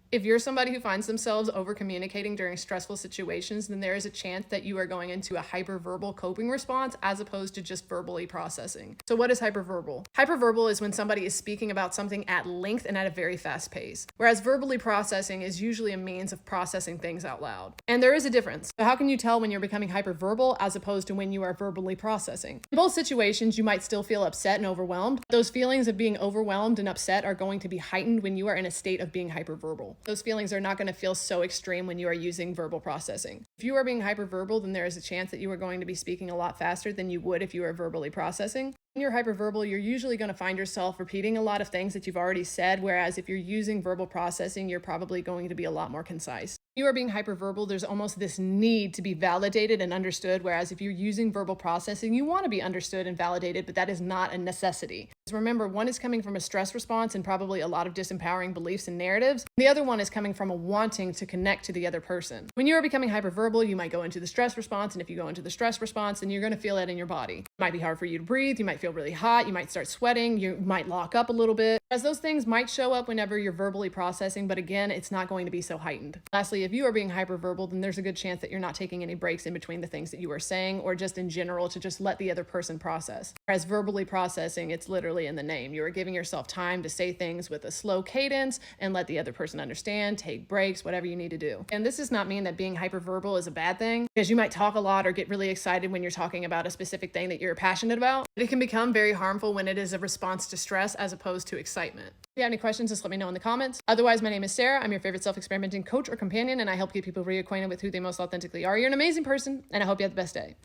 If you're somebody who finds themselves over communicating during stressful situations, then there is a chance that you are going into a hyperverbal coping response as opposed to just verbally processing. So what is hyperverbal? Hyperverbal is when somebody is speaking about something at length and at a very fast pace, whereas verbally processing is usually a means of processing things out loud. And there is a difference. So how can you tell when you're becoming hyperverbal as opposed to when you are verbally processing? In both situations, you might still feel upset and overwhelmed. Those feelings of being overwhelmed and upset are going to be heightened when you are in a state of being hyperverbal. Those feelings are not going to feel so extreme when you are using verbal processing. If you are being hyperverbal, then there is a chance that you are going to be speaking a lot faster than you would if you are verbally processing. When you're hyperverbal, you're usually going to find yourself repeating a lot of things that you've already said, whereas if you're using verbal processing, you're probably going to be a lot more concise. If you are being hyperverbal, there's almost this need to be validated and understood, whereas if you're using verbal processing, you want to be understood and validated, but that is not a necessity. Remember, one is coming from a stress response and probably a lot of disempowering beliefs and narratives. The other one is coming from a wanting to connect to the other person. When you are becoming hyperverbal, you might go into the stress response, and if you go into the stress response, then you're going to feel it in your body. It might be hard for you to breathe, you might feel really hot, you might start sweating, you might lock up a little bit. As those things might show up whenever you're verbally processing, but again, it's not going to be so heightened. Lastly, if you are being hyperverbal, then there's a good chance that you're not taking any breaks in between the things that you are saying, or just in general to just let the other person process. Whereas verbally processing, it's literally in the name. You are giving yourself time to say things with a slow cadence and let the other person understand, take breaks, whatever you need to do. And this does not mean that being hyperverbal is a bad thing, because you might talk a lot or get really excited when you're talking about a specific thing that you're passionate about. But it can become very harmful when it is a response to stress as opposed to excitement. If you have any questions, just let me know in the comments. Otherwise, my name is Sarah. I'm your favorite self-experimenting coach or companion, and I help get people reacquainted with who they most authentically are. You're an amazing person, and I hope you have the best day.